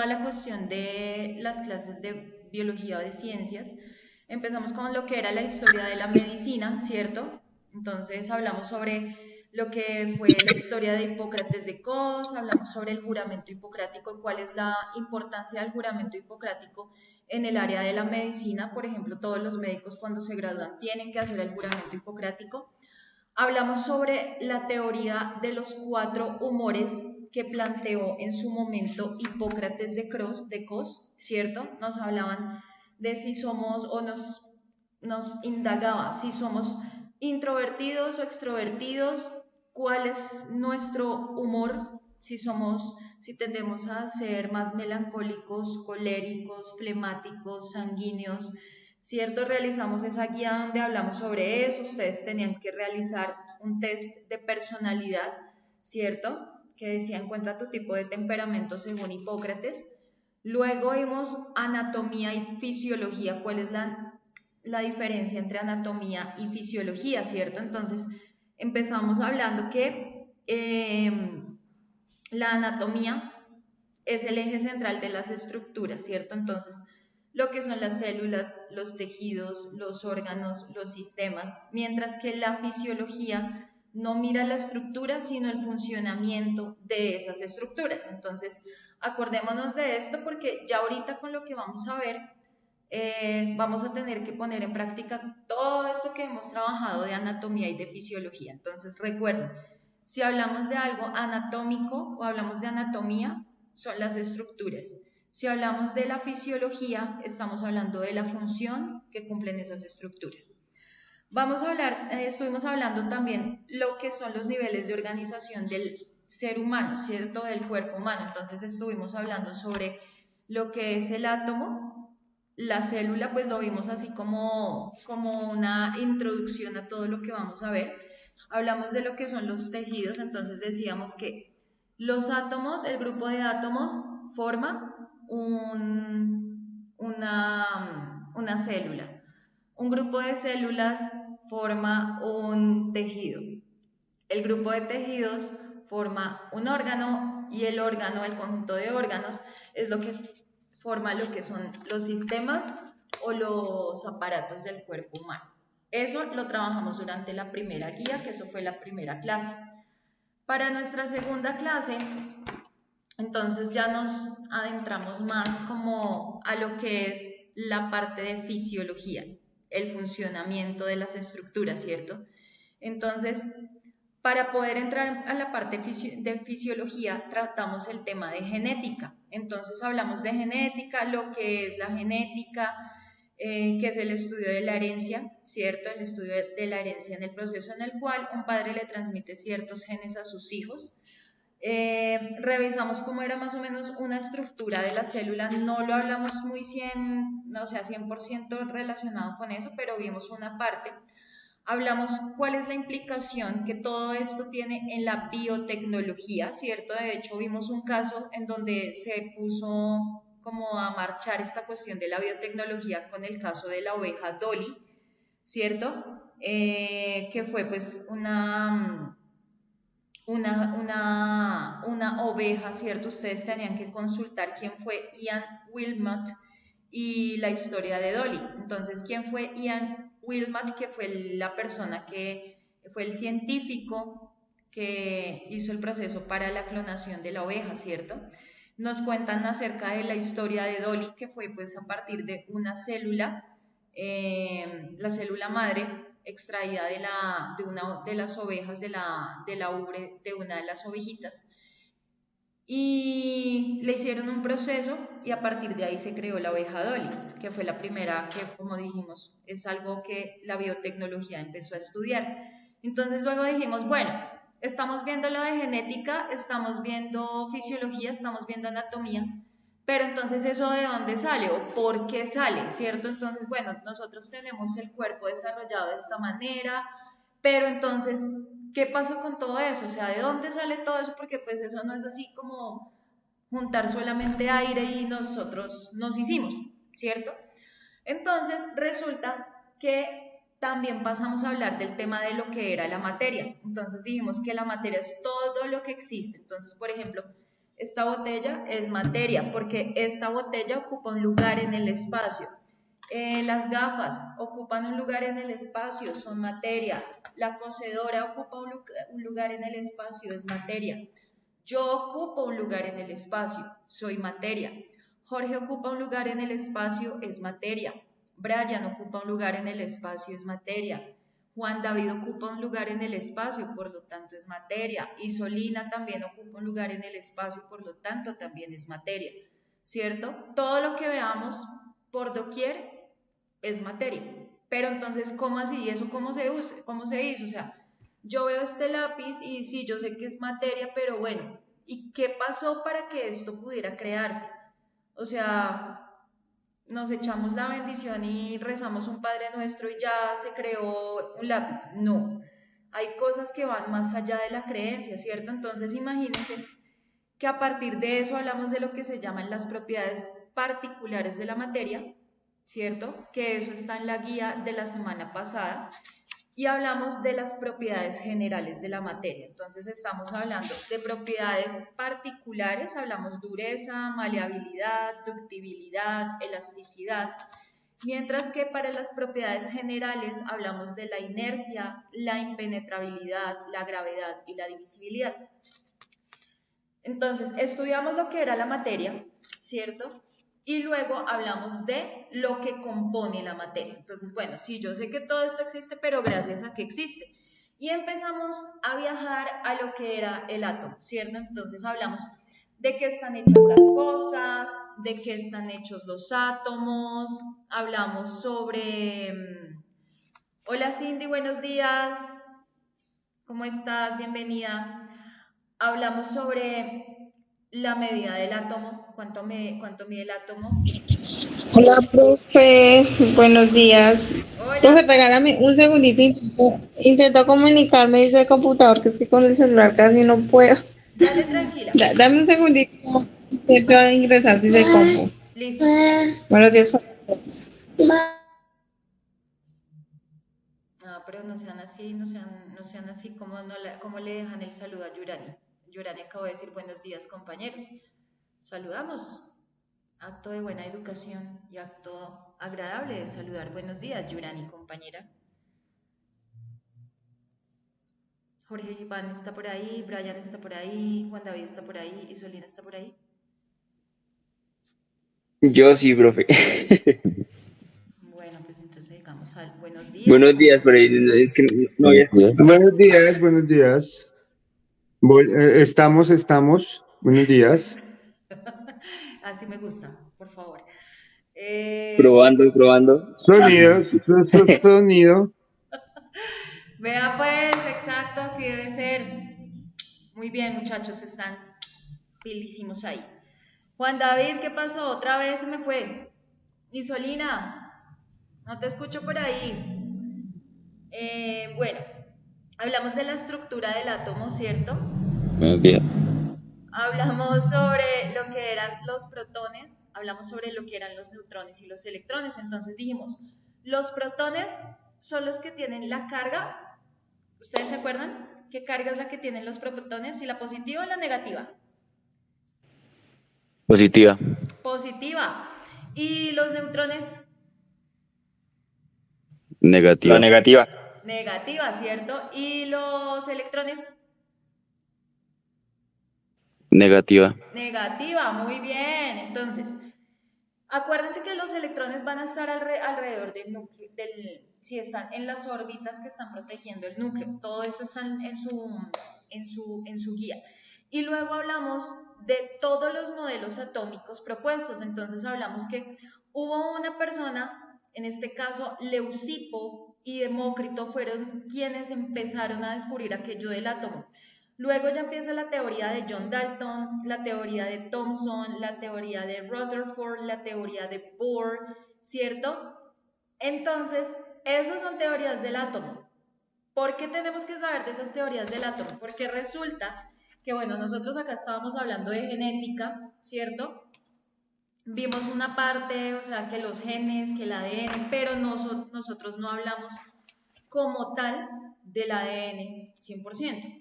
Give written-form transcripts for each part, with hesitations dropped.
toda la cuestión de las clases de biología o de ciencias, empezamos con lo que era la historia de la medicina, ¿cierto? Entonces hablamos sobre lo que fue la historia de Hipócrates de Cos, hablamos sobre el juramento hipocrático, cuál es la importancia del juramento hipocrático en el área de la medicina. Por ejemplo, todos los médicos cuando se gradúan tienen que hacer el juramento hipocrático. Hablamos sobre la teoría de los cuatro humores que planteó en su momento Hipócrates de Cos, ¿cierto? Nos hablaban de si somos o nos indagaba si somos introvertidos o extrovertidos, cuál es nuestro humor, si tendemos a ser más melancólicos, coléricos, flemáticos, sanguíneos, ¿cierto? Realizamos esa guía donde hablamos sobre eso, ustedes tenían que realizar un test de personalidad, ¿cierto? Que decía encuentra tu tipo de temperamento según Hipócrates. Luego vimos anatomía y fisiología, cuál es la diferencia entre anatomía y fisiología, ¿cierto? Entonces empezamos hablando que la anatomía es el eje central de las estructuras, ¿cierto? Entonces, lo que son las células, los tejidos, los órganos, los sistemas, mientras que la fisiología no mira la estructura, sino el funcionamiento de esas estructuras. Entonces, acordémonos de esto porque ya ahorita con lo que vamos a ver, vamos a tener que poner en práctica todo esto que hemos trabajado de anatomía y de fisiología. Entonces, recuerden, si hablamos de algo anatómico o hablamos de anatomía, son las estructuras. Si hablamos de la fisiología, estamos hablando de la función que cumplen esas estructuras. Estuvimos hablando también lo que son los niveles de organización del ser humano, ¿cierto? Del cuerpo humano. Entonces estuvimos hablando sobre lo que es el átomo, la célula, pues lo vimos así como una introducción a todo lo que vamos a ver. Hablamos de lo que son los tejidos, entonces decíamos que los átomos, el grupo de átomos forma una célula. Un grupo de células forma un tejido. El grupo de tejidos forma un órgano y el órgano, el conjunto de órganos, es lo que forma lo que son los sistemas o los aparatos del cuerpo humano. Eso lo trabajamos durante la primera guía, que eso fue la primera clase. Para nuestra segunda clase, entonces ya nos adentramos más como a lo que es la parte de fisiología, el funcionamiento de las estructuras, ¿cierto? Entonces, para poder entrar a la parte de fisiología, tratamos el tema de genética. Entonces, hablamos de genética, lo que es la genética, que es el estudio de la herencia, ¿cierto? El estudio de la herencia en el proceso en el cual un padre le transmite ciertos genes a sus hijos. Revisamos cómo era más o menos una estructura de la célula, no lo hablamos muy 100% relacionado con eso, pero vimos una parte. Hablamos cuál es la implicación que todo esto tiene en la biotecnología, ¿cierto? De hecho, vimos un caso en donde se puso como a marchar esta cuestión de la biotecnología con el caso de la oveja Dolly, ¿cierto? Que fue pues una oveja, ¿cierto? Ustedes tenían que consultar quién fue Ian Wilmot y la historia de Dolly. Entonces, ¿quién fue Ian Wilmot? Que fue la persona que fue el científico que hizo el proceso para la clonación de la oveja, ¿cierto? Nos cuentan acerca de la historia de Dolly, que fue pues a partir de una célula, la célula madre, extraída de una de las ovejas de la ubre de una de las ovejitas, y le hicieron un proceso y a partir de ahí se creó la oveja Dolly, que fue la primera que, como dijimos, es algo que la biotecnología empezó a estudiar. Entonces luego dijimos, bueno, estamos viendo lo de genética, estamos viendo fisiología, estamos viendo anatomía, pero entonces eso de dónde sale o por qué sale, ¿cierto? Entonces, bueno, nosotros tenemos el cuerpo desarrollado de esta manera, pero entonces, ¿qué pasa con todo eso? O sea, ¿de dónde sale todo eso? Porque pues eso no es así como juntar solamente aire y nosotros nos hicimos, ¿cierto? Entonces, resulta que también pasamos a hablar del tema de lo que era la materia. Entonces dijimos que la materia es todo lo que existe. Entonces, por ejemplo, esta botella es materia, porque esta botella ocupa un lugar en el espacio. Las gafas ocupan un lugar en el espacio, son materia. La cocedora ocupa un lugar en el espacio, es materia. Yo ocupo un lugar en el espacio, soy materia. Jorge ocupa un lugar en el espacio, es materia. Brian ocupa un lugar en el espacio, es materia. Juan David ocupa un lugar en el espacio, por lo tanto es materia. Y Solina también ocupa un lugar en el espacio, por lo tanto también es materia. ¿Cierto? Todo lo que veamos por doquier es materia. Pero entonces, ¿cómo así? ¿Eso cómo se usa? ¿Cómo se hizo? O sea, yo veo este lápiz y sí, yo sé que es materia, pero bueno, ¿y qué pasó para que esto pudiera crearse? O sea, nos echamos la bendición y rezamos un Padre Nuestro y ya se creó un lápiz. No, hay cosas que van más allá de la creencia, ¿cierto? Entonces, imagínense que a partir de eso hablamos de lo que se llaman las propiedades particulares de la materia, ¿cierto? Que eso está en la guía de la semana pasada. Y hablamos de las propiedades generales de la materia. Entonces estamos hablando de propiedades particulares, hablamos dureza, maleabilidad, ductibilidad, elasticidad, mientras que para las propiedades generales hablamos de la inercia, la impenetrabilidad, la gravedad y la divisibilidad. Entonces, estudiamos lo que era la materia, ¿cierto? Y luego hablamos de lo que compone la materia. Entonces, bueno, sí, yo sé que todo esto existe, pero gracias a que existe. Y empezamos a viajar a lo que era el átomo, ¿cierto? Entonces hablamos de qué están hechas las cosas, de qué están hechos los átomos, hablamos sobre... Hola Cindy, buenos días, ¿cómo estás? Bienvenida. Hablamos sobre la medida del átomo, cuánto mide el átomo. Hola, profe. Buenos días. Hola, Profe, regálame un segundito. Intento comunicarme desde el computador, que es que con el celular casi no puedo. dale tranquila. Dame un segundito. Intento ingresar desde el compu. Listo. Buenos días para todos. Ah, pero no sean así, no sean así como, como le dejan el saludo a Yurani. Yurani acabó de decir buenos días, compañeros. Saludamos. Acto de buena educación y acto agradable de saludar. Buenos días, Yurani, compañera. Jorge Iván está por ahí, Brian está por ahí, Juan David está por ahí y Solina está por ahí. Yo sí, profe. Bueno, pues entonces digamos al buenos días, Buenos días, por ahí. Es que no había escuchado. Buenos días, buenos días. Estamos. Buenos días. Así me gusta, por favor. Bueno, Probando, probando. Así se Sonidos, escucha. sonido. vea pues, exacto, así debe ser. Muy bien, muchachos, están pilísimos ahí. Juan David, ¿qué pasó? Otra vez se me fue. Isolina, no te escucho por ahí. Bueno, hablamos de la estructura del átomo, ¿cierto? Buenos días. Hablamos sobre lo que eran los protones, hablamos sobre lo que eran los neutrones y los electrones. Entonces dijimos, los protones son los que tienen la carga. ¿Ustedes se acuerdan? ¿Qué carga es la que tienen los protones? ¿Si la positiva o la negativa? Positiva. Positiva. ¿Y los neutrones? Negativa. La negativa. Negativa, ¿cierto? ¿Y los electrones? Negativa. Negativa, muy bien. Entonces, acuérdense que los electrones van a estar alrededor del núcleo, si están en las órbitas que están protegiendo el núcleo. Todo eso está en su guía. Y luego hablamos de todos los modelos atómicos propuestos. Entonces hablamos que hubo una persona, en este caso Leucipo y Demócrito fueron quienes empezaron a descubrir aquello del átomo. Luego ya empieza la teoría de John Dalton, la teoría de Thomson, la teoría de Rutherford, la teoría de Bohr, ¿cierto? Entonces, esas son teorías del átomo. ¿Por qué tenemos que saber de esas teorías del átomo? Porque resulta que, bueno, nosotros acá estábamos hablando de genética, ¿cierto? Vimos una parte, o sea, que los genes, que el ADN, pero nosotros no hablamos como tal del ADN 100%.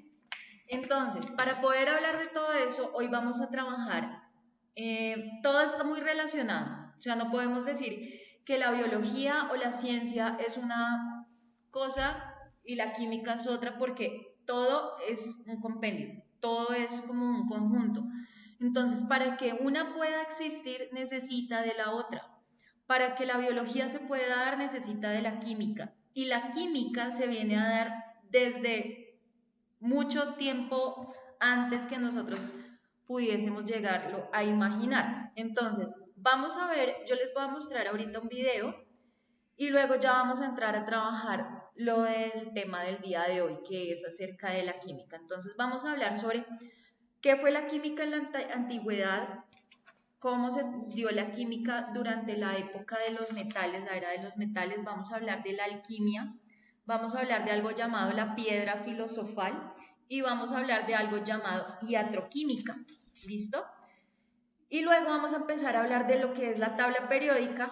Entonces, para poder hablar de todo eso, hoy vamos a trabajar, todo está muy relacionado, o sea, no podemos decir que la biología o la ciencia es una cosa y la química es otra, porque todo es un compendio, todo es como un conjunto. Entonces, para que una pueda existir, necesita de la otra. Para que la biología se pueda dar, necesita de la química. Y la química se viene a dar desde mucho tiempo antes que nosotros pudiésemos llegarlo a imaginar. Entonces, vamos a ver, yo les voy a mostrar ahorita un video y luego ya vamos a entrar a trabajar lo del tema del día de hoy, que es acerca de la química. Entonces, vamos a hablar sobre qué fue la química en la antigüedad, cómo se dio la química durante la época de los metales, la era de los metales. Vamos a hablar de la alquimia, vamos a hablar de algo llamado la piedra filosofal y vamos a hablar de algo llamado iatroquímica. ¿Listo? Y luego vamos a empezar a hablar de lo que es la tabla periódica,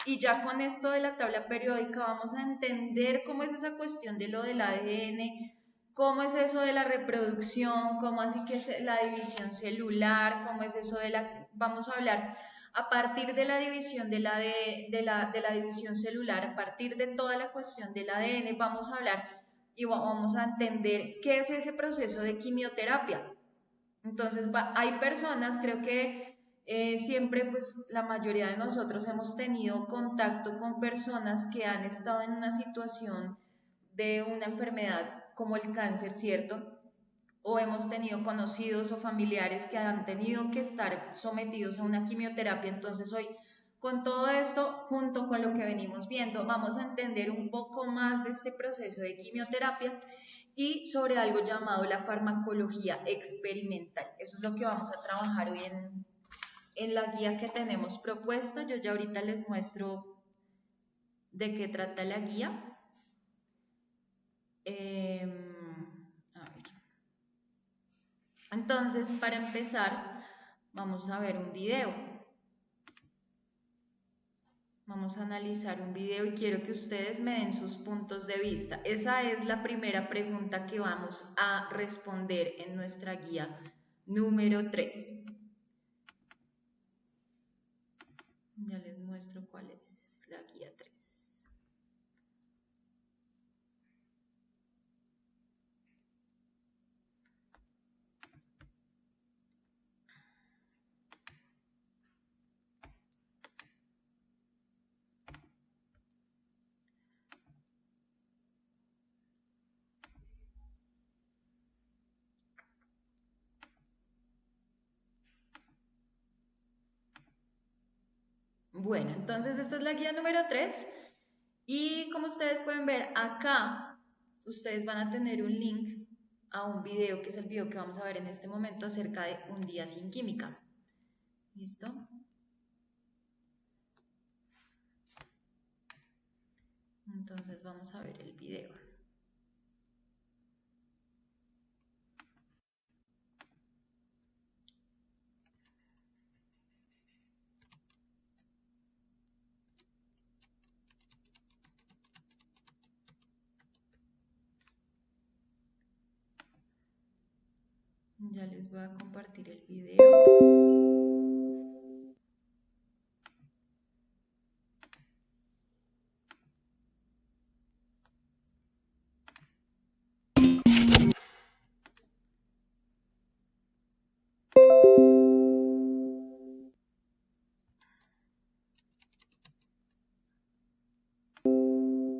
y ya con esto de la tabla periódica vamos a entender cómo es esa cuestión de lo del ADN, cómo es eso de la reproducción, cómo así que es la división celular, cómo es eso de la... Vamos a hablar a partir de la división de la división celular, a partir de toda la cuestión del ADN, vamos a hablar y vamos a entender qué es ese proceso de quimioterapia. Entonces, hay personas, creo que siempre, pues la mayoría de nosotros hemos tenido contacto con personas que han estado en una situación de una enfermedad como el cáncer, ¿cierto? O hemos tenido conocidos o familiares que han tenido que estar sometidos a una quimioterapia. Entonces, hoy, con todo esto, junto con lo que venimos viendo, vamos a entender un poco más de este proceso de quimioterapia y sobre algo llamado la farmacología experimental. Eso es lo que vamos a trabajar hoy en la guía que tenemos propuesta. Yo ya ahorita les muestro de qué trata la guía. A ver. Entonces, para empezar, vamos a ver un video. Vamos a analizar un video y quiero que ustedes me den sus puntos de vista. Esa es la primera pregunta que vamos a responder en nuestra guía número 3. Ya les muestro cuál es la guía 3. Bueno, entonces esta es la guía número 3 y como ustedes pueden ver acá, ustedes van a tener un link a un video que es el video que vamos a ver en este momento acerca de un día sin química. ¿Listo? Entonces vamos a ver el video. Ya les voy a compartir el video.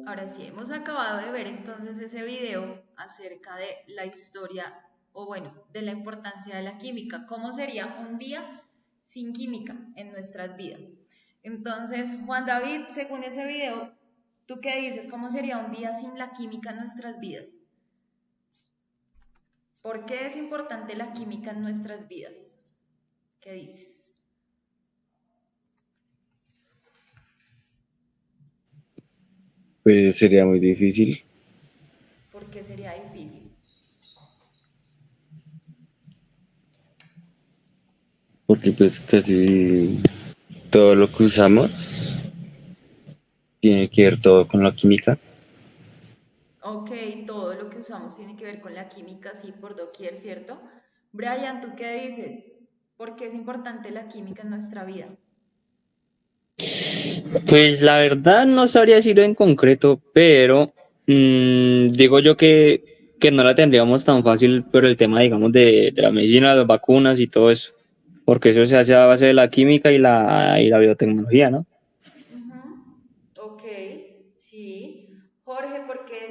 Ahora sí, hemos acabado de ver entonces ese video acerca de la historia o bueno, de la importancia de la química, cómo sería un día sin química en nuestras vidas. Entonces, Juan David, según ese video, ¿tú qué dices? ¿Cómo sería un día sin la química en nuestras vidas? ¿Por qué es importante la química en nuestras vidas? ¿Qué dices? Pues sería muy difícil, ¿Por qué sería difícil? porque pues casi todo lo que usamos tiene que ver todo con la química. Ok, todo lo que usamos tiene que ver con la química, sí, por doquier, ¿cierto? Brian, ¿tú qué dices? ¿Por qué es importante la química en nuestra vida? Pues la verdad no sabría decirlo en concreto, pero digo yo que no la tendríamos tan fácil por el tema, digamos, de la medicina, las vacunas y todo eso, porque eso se hace a base de la química y la biotecnología, ¿no? Ujú. Ok, sí. Jorge, por qué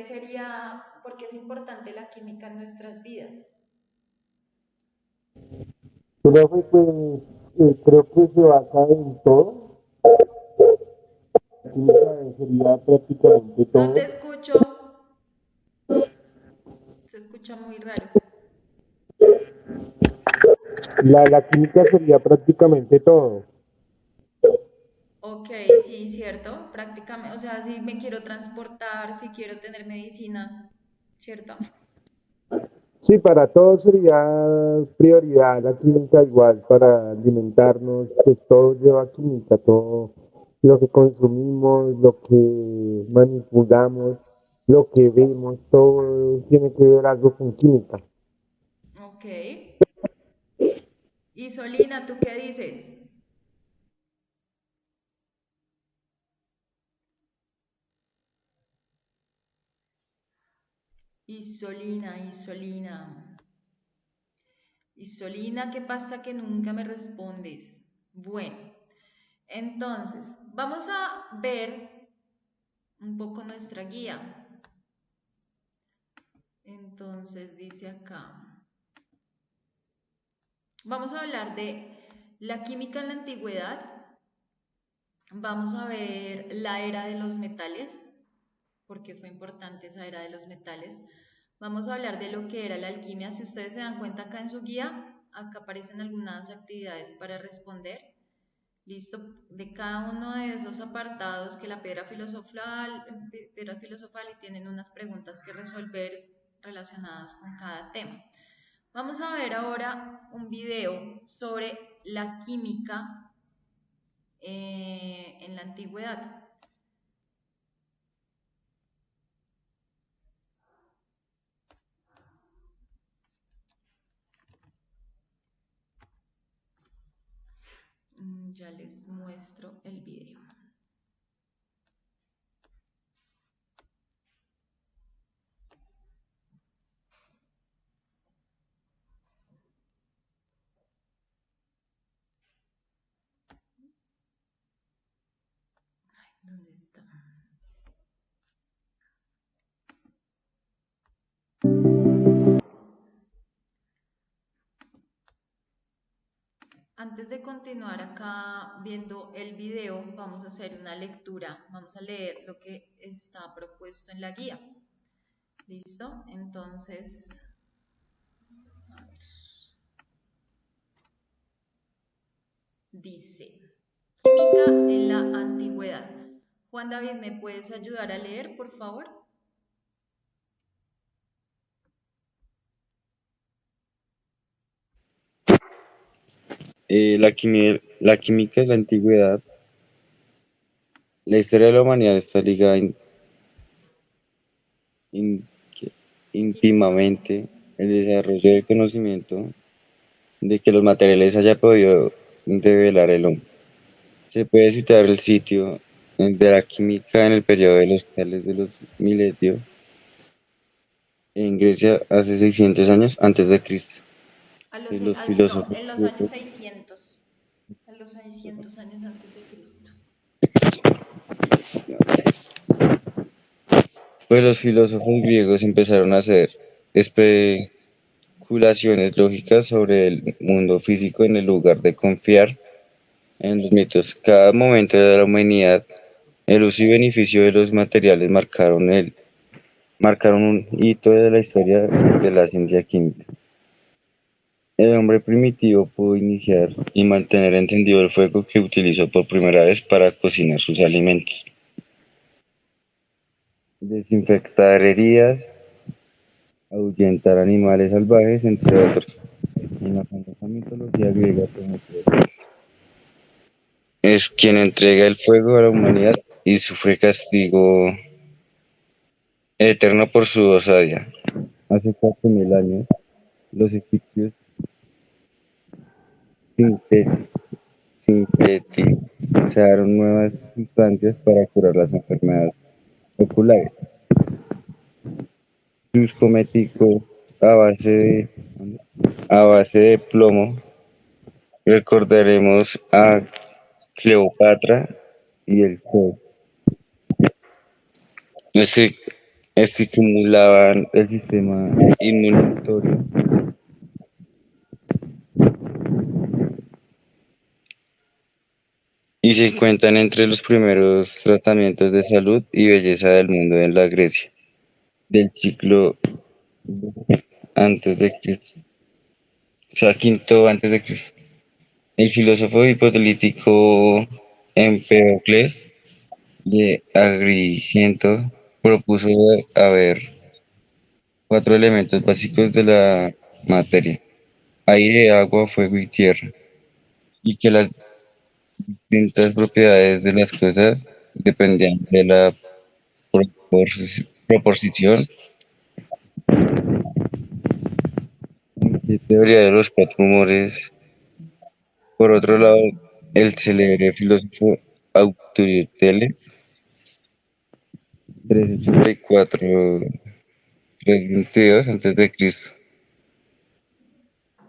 es importante la química en nuestras vidas? Profe, pues creo que se basa en todo. La química sería prácticamente No te todo. escucho, se escucha muy raro. La química sería prácticamente todo. Ok, sí, cierto, prácticamente, o sea, si me quiero transportar, si quiero tener medicina, ¿cierto? Sí, para todo sería prioridad la química igual, para alimentarnos, pues todo lleva química, todo lo que consumimos, lo que manipulamos, lo que vemos, todo tiene que ver algo con química. Ok. Y Solina, ¿tú qué dices? Isolina, Isolina. Isolina, ¿qué pasa que nunca me respondes? Bueno, entonces, vamos a ver un poco nuestra guía. Entonces, dice acá, vamos a hablar de la química en la antigüedad. Vamos a ver la era de los metales, porque fue importante esa era de los metales. Vamos a hablar de lo que era la alquimia. Si ustedes se dan cuenta acá en su guía, acá aparecen algunas actividades para responder. Listo, de cada uno de esos apartados que la piedra filosofal y tienen unas preguntas que resolver relacionadas con cada tema. Vamos a ver ahora un video sobre la química en la antigüedad. Ya les muestro el video. ¿Dónde está? Antes de continuar acá viendo el video, vamos a hacer una lectura, vamos a leer lo que está propuesto en la guía. ¿Listo? Entonces, a ver. Dice, química en la antigüedad. Juan David, ¿me puedes ayudar a leer, por favor? La química de la antigüedad, la historia de la humanidad está ligada in- íntimamente al desarrollo del conocimiento de que los materiales haya podido develar el hombre. Se puede citar el sitio de la química en el periodo de los tales de los milenios en Grecia hace 600 años antes de Cristo. Los No, filósofos en los años griegos, 600. En los 600 años antes de Cristo. pues los filósofos griegos empezaron a hacer especulaciones lógicas sobre el mundo físico en el lugar de confiar en los mitos. Cada momento de la humanidad, el uso y beneficio de los materiales marcaron un hito de la historia de la ciencia química. El hombre primitivo pudo iniciar y mantener encendido el fuego que utilizó por primera vez para cocinar sus alimentos, desinfectar heridas, ahuyentar animales salvajes, entre otros. En la famosa mitología griega, Prometeo es quien entrega el fuego a la humanidad y sufre castigo eterno por su osadía. Hace 4000 años, los egipcios sinte- sintetizaron nuevas sustancias para curar las enfermedades oculares. Sus cosméticos a base de, a base de plomo, recordaremos a Cleopatra y el fuego. Este, estimulaban el sistema inmunitario y se encuentran entre los primeros tratamientos de salud y belleza del mundo en la Grecia del siglo antes de Cristo, o sea, quinto antes de Cristo. El filósofo hipolítico Empedocles de Agrigento propuso haber 4 elementos básicos de la materia: aire, agua, fuego y tierra, y que las distintas propiedades de las cosas dependían de la proporción y teoría de los 4 humores. Por otro lado, el célebre filósofo Aristóteles, 384-322 a.C.,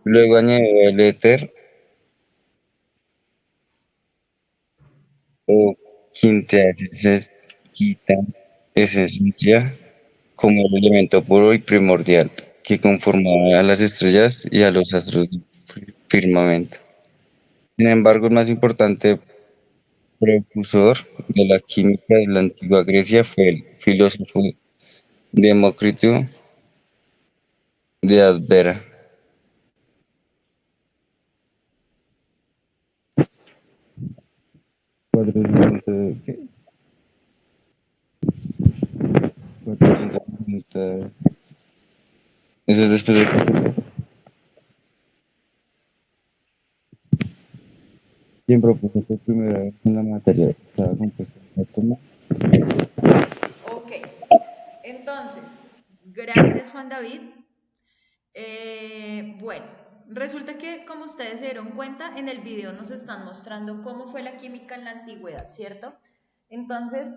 luego añadió el éter o quinta esencia como el elemento puro y primordial que conformaba a las estrellas y a los astros del firmamento. Sin embargo, el más importante precursor de la química de la antigua Grecia fue el filósofo Demócrito de Abdera. 400, ¿qué? 430. Eso es después de Cristo. Quien propuso por primera vez en la materia estaba compuesta de átomos. Ok, entonces, gracias Juan David. Bueno, resulta que como ustedes se dieron cuenta, en el video nos están mostrando cómo fue la química en la antigüedad, ¿cierto? Entonces,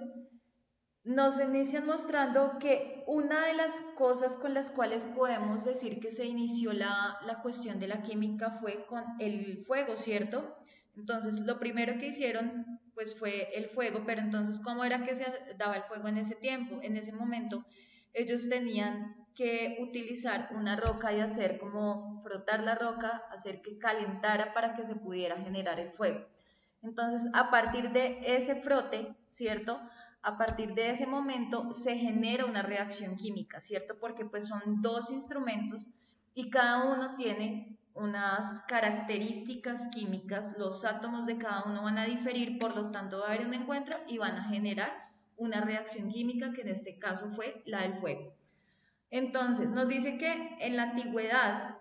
nos inician mostrando que una de las cosas con las cuales podemos decir que se inició la cuestión de la química fue con el fuego, ¿cierto? Entonces, lo primero que hicieron pues fue el fuego, pero entonces, ¿cómo era que se daba el fuego en ese tiempo? En ese momento, ellos tenían que utilizar una roca y hacer como frotar la roca, hacer que calentara para que se pudiera generar el fuego. Entonces, a partir de ese frote, ¿cierto? A partir de ese momento se genera una reacción química, ¿cierto? Porque pues son dos instrumentos y cada uno tiene unas características químicas, los átomos de cada uno van a diferir, por lo tanto va a haber un encuentro y van a generar una reacción química que en este caso fue la del fuego. Entonces, nos dice que en la antigüedad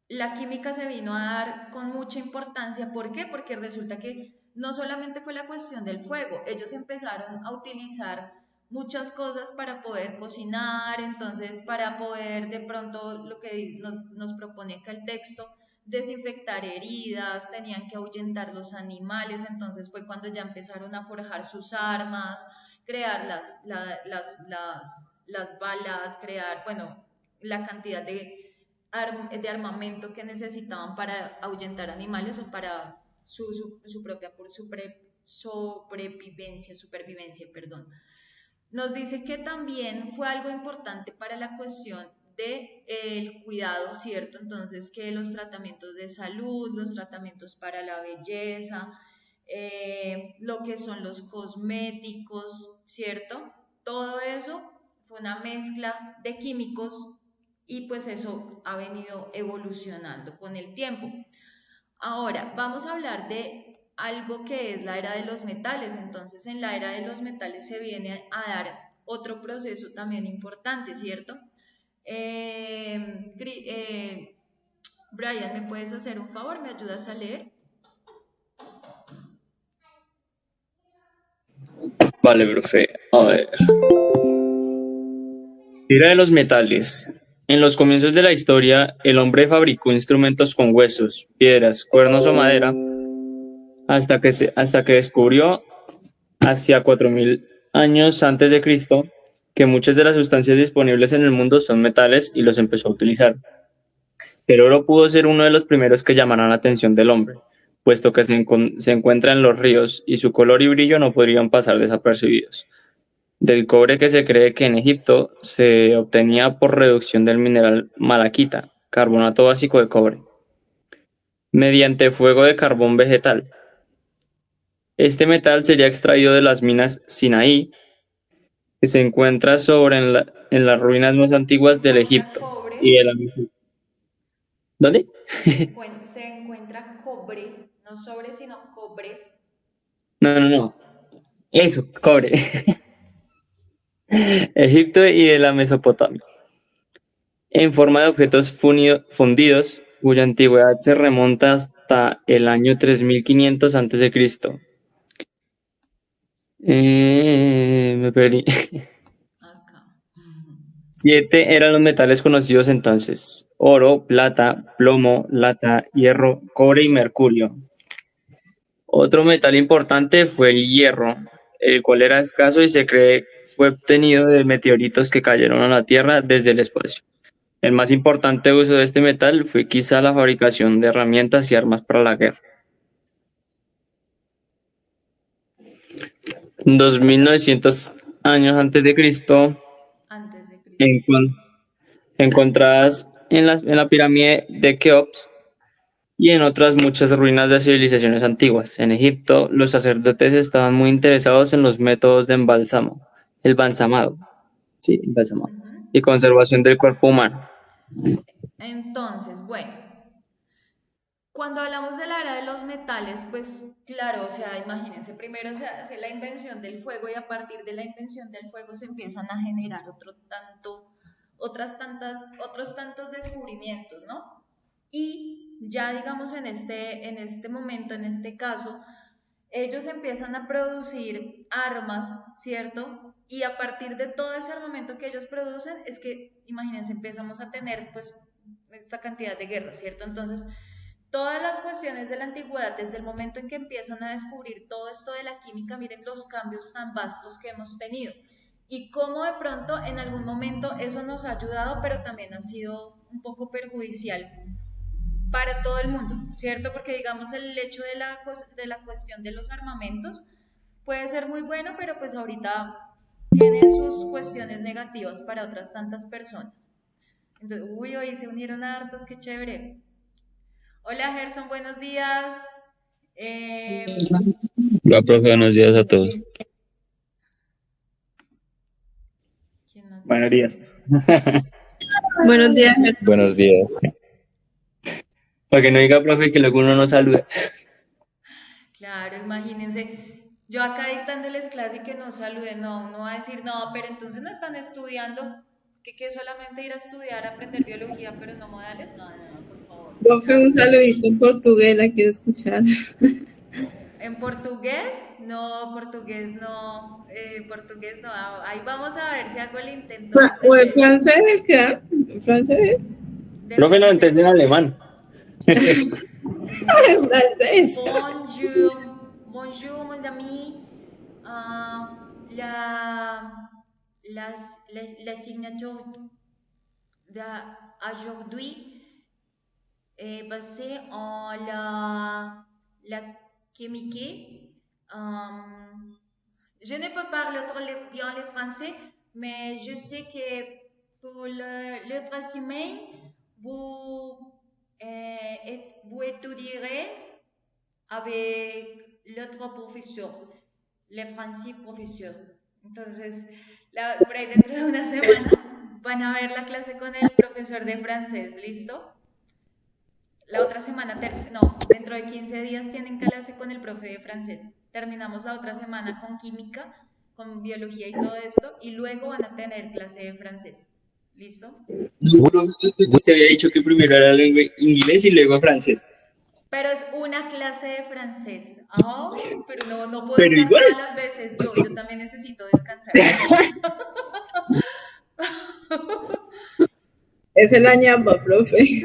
la química se vino a dar con mucha importancia. ¿Por qué? Porque resulta que no solamente fue la cuestión del fuego, ellos empezaron a utilizar muchas cosas para poder cocinar, entonces para poder de pronto lo que nos propone acá el texto, desinfectar heridas, tenían que ahuyentar los animales, entonces fue cuando ya empezaron a forjar sus armas, crear las balas, crear, bueno, la cantidad de armamento que necesitaban para ahuyentar animales o para su propia supervivencia, perdón. Nos dice que también fue algo importante para la cuestión del cuidado, ¿cierto? Entonces, que los tratamientos de salud, los tratamientos para la belleza, lo que son los cosméticos, ¿cierto? Todo eso fue una mezcla de químicos y pues eso ha venido evolucionando con el tiempo. Ahora, vamos a hablar de algo que es la era de los metales. Entonces, en la era de los metales se viene a dar otro proceso también importante, ¿cierto? Brian, ¿me puedes hacer un favor? ¿Me ayudas a leer? Vale, profe. A ver. Era de los metales. En los comienzos de la historia, el hombre fabricó instrumentos con huesos, piedras, cuernos o madera, hasta que descubrió, hacia 4000 años antes de Cristo, que muchas de las sustancias disponibles en el mundo son metales y los empezó a utilizar. El oro pudo ser uno de los primeros que llamaran la atención del hombre, puesto que se encuentra en los ríos y su color y brillo no podrían pasar desapercibidos. Del cobre, que se cree que en Egipto se obtenía por reducción del mineral malaquita, carbonato básico de cobre, mediante fuego de carbón vegetal. Este metal sería extraído de las minas Sinaí, que se encuentra en las ruinas más antiguas del Egipto y Cobre, de la Mesopotamia. ¿Dónde? se encuentra cobre, no sobre, sino cobre. No. Eso, cobre. Egipto y de la Mesopotamia. En forma de objetos fundidos, cuya antigüedad se remonta hasta el año 3500 a.C. Me perdí. Acá. 7 eran los metales conocidos entonces: oro, plata, plomo, plata, hierro, cobre y mercurio. Otro metal importante fue el hierro, el cual era escaso y se cree fue obtenido de meteoritos que cayeron a la Tierra desde el espacio. El más importante uso de este metal fue quizá la fabricación de herramientas y armas para la guerra. 2900 años antes de Cristo, Antes de Cristo. encontradas en la pirámide de Keops y en otras muchas ruinas de civilizaciones antiguas. En Egipto, los sacerdotes estaban muy interesados en los métodos de embalsamado, sí, embalsamado, Ujú. y conservación del cuerpo humano. Entonces, bueno, cuando hablamos de la era de los metales, pues claro, o sea, imagínense, primero se hace la invención del fuego y a partir de la invención del fuego se empiezan a generar otros tantos descubrimientos, ¿no? Y ya digamos en este momento, en este caso, ellos empiezan a producir armas, ¿cierto? Y a partir de todo ese armamento que ellos producen, es que, imagínense, empezamos a tener pues esta cantidad de guerras, ¿cierto? Entonces, todas las cuestiones de la antigüedad, desde el momento en que empiezan a descubrir todo esto de la química, miren los cambios tan vastos que hemos tenido y cómo de pronto en algún momento eso nos ha ayudado, pero también ha sido un poco perjudicial para todo el mundo, ¿cierto? Porque digamos el hecho de la cuestión de los armamentos puede ser muy bueno, pero pues ahorita tiene sus cuestiones negativas para otras tantas personas. Entonces, uy, hoy se unieron hartos, qué chévere. Hola Gerson, buenos días. Eh, Hola, profe, buenos días a todos. ¿Quién más Buenos está? días. Buenos días. Buenos días. Para que no diga, profe, que luego uno no saluda. Claro, imagínense, yo acá dictándoles clase y que no saluden, no, uno va a decir, no, pero entonces no están estudiando, que solamente ir a estudiar, aprender biología, pero no modales, no, por favor. Profe, un saludito en portugués, la quiero escuchar. ¿En portugués? No, portugués no, ahí vamos a ver si hago el intento de ¿O es aprender francés? ¿Qué? ¿Francés? de Profe, no, entonces en francés. alemán. ¿Francés? Bonjour, mes amis. La, la signature d'aujourd'hui est basée en la chimique. Je ne peux parler bien le français, mais je sais que pour le troisième, vous, vous étudierez avec l'autre profesor, le français profesor. Entonces, por ahí dentro de una semana van a ver la clase con el profesor de francés, ¿listo? La otra semana, no, dentro de 15 días tienen clase con el profe de francés. Terminamos la otra semana con química, con biología y todo esto, y luego van a tener clase de francés. ¿Listo? Usted había dicho que primero era inglés y luego francés. Pero es una clase de francés. Oh, pero no puedo Pero estar igual. todas las veces yo también necesito descansar. Es el ñapa, profe.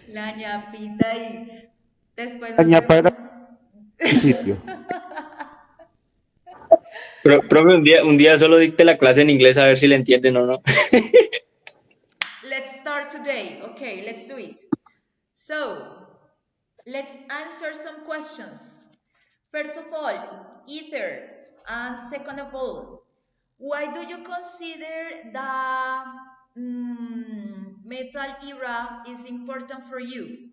La ñapita y después La nos ñapa era preguntan. el principio. Profe, un día solo dicte la clase en inglés a ver si le entienden o no. Let's start today. Okay, let's do it. So, let's answer some questions. First of all, ether, and second of all, why do you consider the metal era is important for you?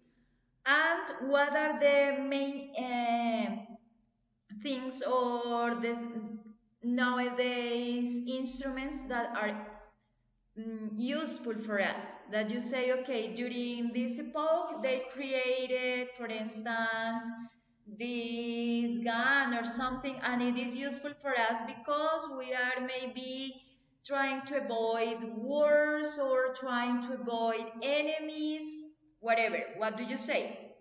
And what are the main things or the nowadays instruments that are useful for us, that you say, okay, during this epoch they created, for instance, this gun or something, and it is useful for us because we are maybe trying to avoid wars or trying to avoid enemies, whatever. What do you say?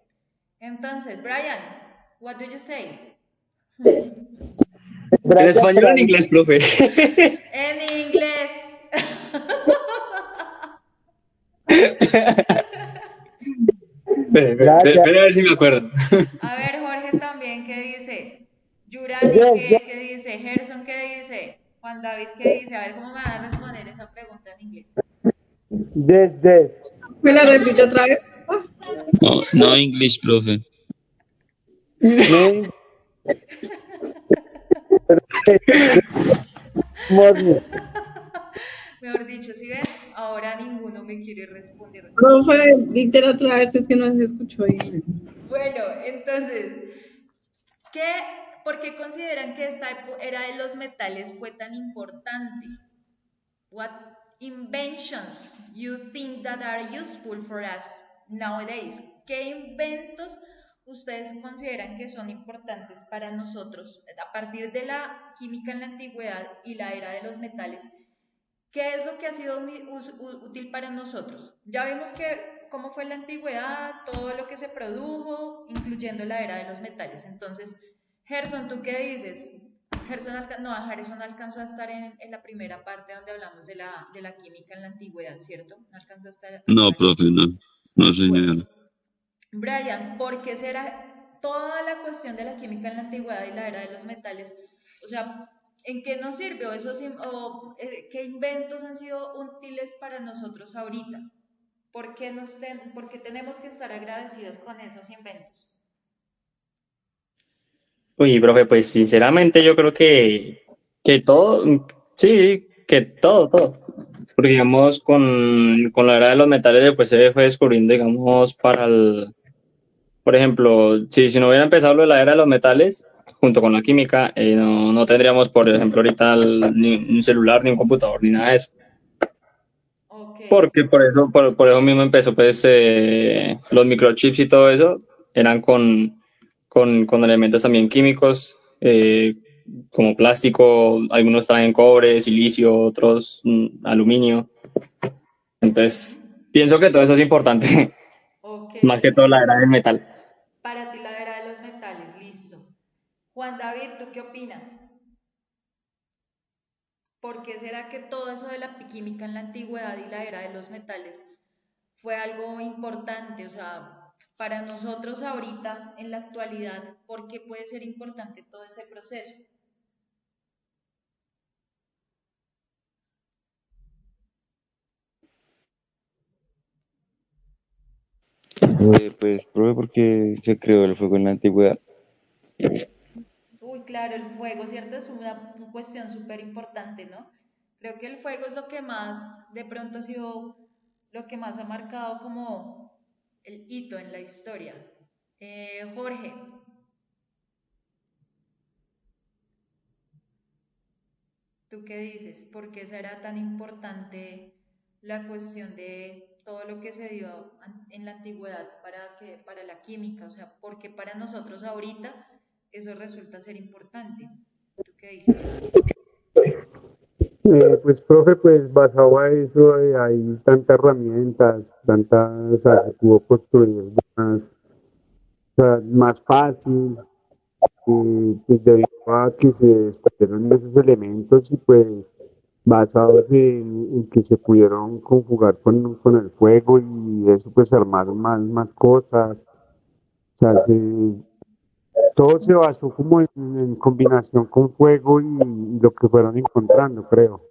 Entonces, Brian, what do you say? ¿En Brian, español o en inglés, profe? En inglés. Espera a ver si me acuerdo. A ver, Jorge también, ¿qué dice? Yurani, ¿qué dice? Gerson, ¿qué dice? Juan David, ¿qué dice? A ver cómo me van a responder esa pregunta en inglés. Des. ¿Me la repito otra vez? No English, profe. No, morning. Mejor dicho, ¿sí ven? Ahora ninguno me quiere responder. Profe, dítela otra vez, es que no se escuchó bien. Bueno, entonces, ¿por qué consideran que esta era de los metales fue tan importante? What inventions you think that are useful for us nowadays? ¿Qué inventos ustedes consideran que son importantes para nosotros a partir de la química en la antigüedad y la era de los metales? ¿Qué es lo que ha sido útil para nosotros? Ya vimos que cómo fue la antigüedad, todo lo que se produjo, incluyendo la era de los metales. Entonces, Gerson, ¿tú qué dices? Gerson alcanzó a estar en la primera parte donde hablamos de la química en la antigüedad, ¿cierto? No alcanzó a estar. No, profe, no. No, señora. Bueno, Brian, ¿por qué será toda la cuestión de la química en la antigüedad y la era de los metales? O sea, ¿en qué nos sirve qué inventos han sido útiles para nosotros ahorita? ¿Por qué tenemos que estar agradecidos con esos inventos? Uy, profe, pues sinceramente yo creo que todo, sí, que todo. Porque digamos, con la era de los metales después se fue descubriendo, digamos, por ejemplo, si no hubiera empezado lo de la era de los metales, junto con la química, no tendríamos, por ejemplo, ahorita ni un celular, ni un computador, ni nada de eso. Ok, Porque por eso mismo empezó, pues, los microchips y todo eso eran con elementos también químicos, como plástico, algunos traen cobre, silicio, otros aluminio. Entonces, pienso que todo eso es importante, ok. más que todo la era del metal. Para ti la era de los metales, listo. Juan David, ¿tú qué opinas? ¿Por qué será que todo eso de la química en la antigüedad y la era de los metales fue algo importante? O sea, para nosotros ahorita, en la actualidad, ¿por qué puede ser importante todo ese proceso? Pues, profe, porque se creó el fuego en la antigüedad. Uy, claro, el fuego, ¿cierto? Es una cuestión súper importante, ¿no? Creo que el fuego es lo que más, de pronto ha sido lo que más ha marcado como el hito en la historia. Jorge, ¿tú qué dices? ¿Por qué será tan importante la cuestión de todo lo que se dio en la antigüedad para la química? O sea, ¿por qué para nosotros ahorita eso resulta ser importante? ¿Tú qué dices, Jorge? Pues, profe, pues basado a eso, hay tantas herramientas, tantas, o sea, se pudo construir más, o sea, más fácil, pues debido a que se descubrieron esos elementos y pues basados en que se pudieron conjugar con el fuego y eso pues se armaron más cosas. O sea, todo se basó como en combinación con fuego y lo que fueron encontrando, creo.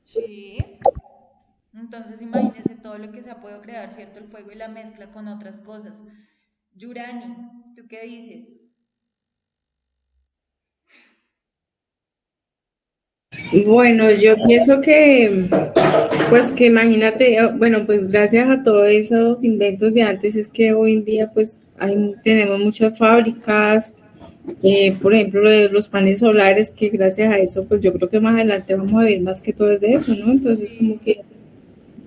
Sí. Entonces imagínense todo lo que se ha podido crear, ¿cierto? El fuego y la mezcla con otras cosas. Yurani, ¿tú qué dices? Bueno, yo pienso que, pues que imagínate, bueno, pues gracias a todos esos inventos de antes es que hoy en día pues tenemos muchas fábricas, por ejemplo, lo de los paneles solares, que gracias a eso pues yo creo que más adelante vamos a ver más que todo de eso, ¿no? Entonces como Sí, que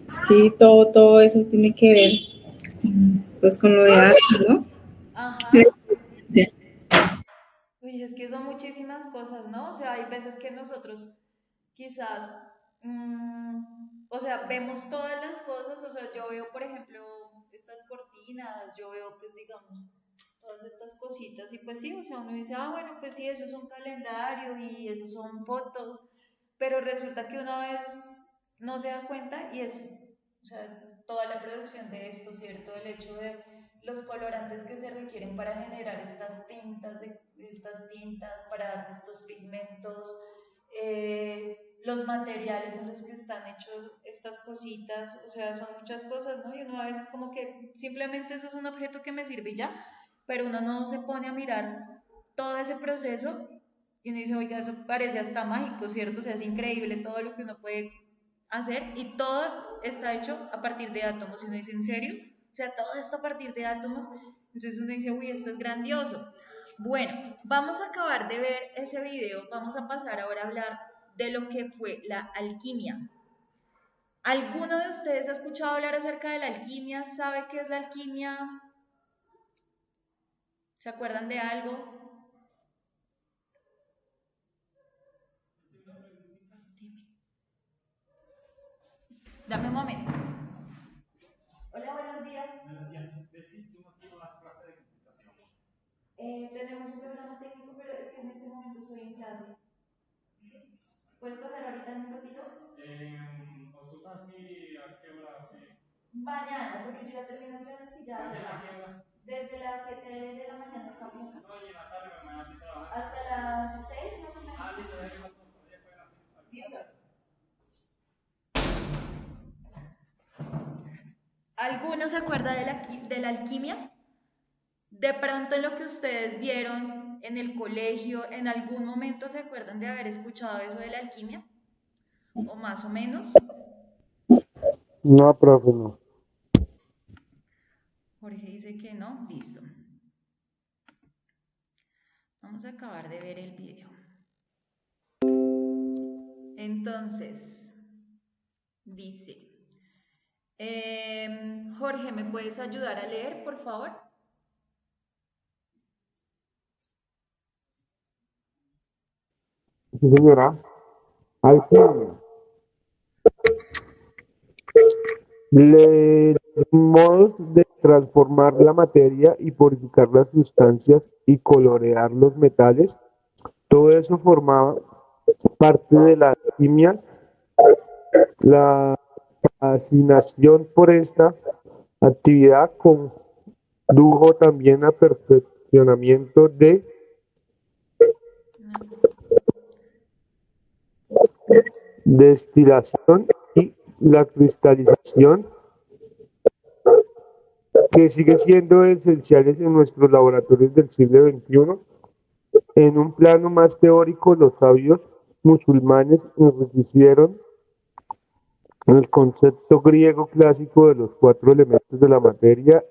sí, todo eso tiene que ver pues con lo de antes, ¿no? ajá. Uy, es que son muchísimas cosas, ¿no? O sea, hay veces que nosotros quizás, o sea, vemos todas las cosas, o sea, yo veo, por ejemplo, estas cortinas, yo veo, pues, digamos, todas estas cositas, y pues sí, o sea, uno dice, ah, bueno, pues sí, eso es un calendario y eso son fotos, pero resulta que una vez no se da cuenta y es, o sea, toda la producción de esto, ¿cierto? El hecho de los colorantes que se requieren para generar estas tintas, para dar estos pigmentos, los materiales en los que están hechos estas cositas, o sea, son muchas cosas, ¿no? Y uno a veces como que simplemente eso es un objeto que me sirve y ya, pero uno no se pone a mirar todo ese proceso y uno dice, oiga, eso parece hasta mágico, ¿cierto? O sea, es increíble todo lo que uno puede hacer y todo está hecho a partir de átomos. Y uno dice, ¿en serio? O sea, todo esto a partir de átomos. Entonces uno dice, uy, esto es grandioso. Bueno, vamos a acabar de ver ese video, vamos a pasar ahora a hablar de lo que fue la alquimia. ¿Alguno de ustedes ha escuchado hablar acerca de la alquimia? ¿Sabe qué es la alquimia? ¿Se acuerdan de algo? Dame un momento. Hola, buenos días. Tenemos un programa técnico, pero es que en este momento estoy en clase. ¿Sí? ¿Puedes pasar ahorita en un ratito? Mañana, porque yo ya termino clases y ya cerramos. Desde las 7 de la mañana estamos acá. Hasta las 6 más o menos. Listo. ¿Alguno se acuerda de la alquimia? De pronto en lo que ustedes vieron en el colegio, ¿en algún momento se acuerdan de haber escuchado eso de la alquimia? ¿O más o menos? No, profe, no. Jorge dice que no, listo. Vamos a acabar de ver el video. Entonces, dice, Jorge, ¿me puedes ayudar a leer, por favor? Sí, señora. Alquimia. Modos de transformar la materia y purificar las sustancias y colorear los metales. Todo eso formaba parte de la alquimia. La fascinación por esta actividad condujo también a perfeccionamiento de destilación y la cristalización, que sigue siendo esenciales en nuestros laboratorios del siglo XXI. En un plano más teórico, los sabios musulmanes enriquecieron el concepto griego clásico de los cuatro elementos de la materia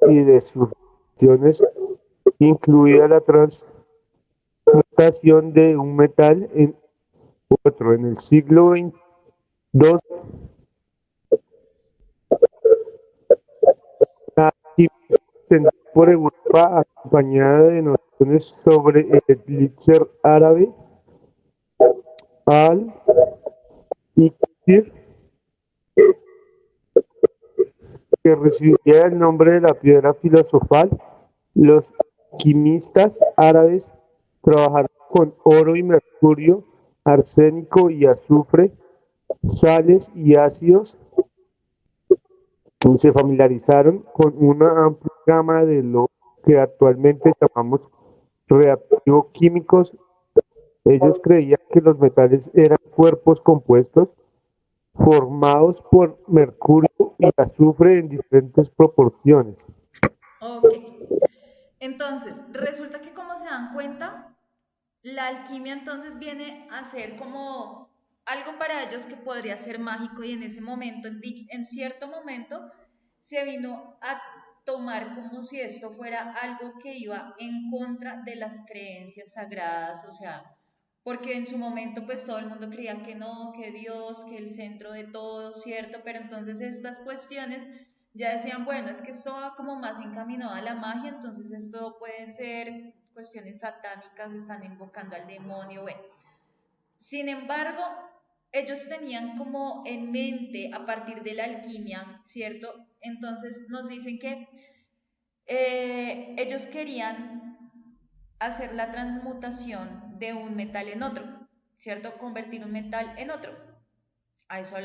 y de sus funciones, incluida la transmutación de un metal en otro. En el siglo II, la química se extendió por Europa acompañada de nociones sobre el elixir árabe, al-Iqtir, que recibía el nombre de la piedra filosofal. Los alquimistas árabes trabajaron con oro y mercurio arsénico y azufre, sales y ácidos, y se familiarizaron con una amplia gama de lo que actualmente llamamos reactivos químicos. Ellos creían que los metales eran cuerpos compuestos formados por mercurio y azufre en diferentes proporciones. Ok. Entonces, resulta que como se dan cuenta, la alquimia entonces viene a ser como algo para ellos que podría ser mágico y en ese momento, en cierto momento, se vino a tomar como si esto fuera algo que iba en contra de las creencias sagradas, o sea, porque en su momento pues todo el mundo creía que no, que Dios, que el centro de todo, ¿cierto? Pero entonces estas cuestiones ya decían, bueno, es que esto va como más encaminado a la magia, entonces esto pueden ser cuestiones satánicas, están invocando al demonio, bueno. Sin embargo, ellos tenían como en mente a partir de la alquimia, ¿cierto? Entonces nos dicen que ellos querían hacer la transmutación de un metal en otro, ¿cierto? Convertir un metal en otro. A eso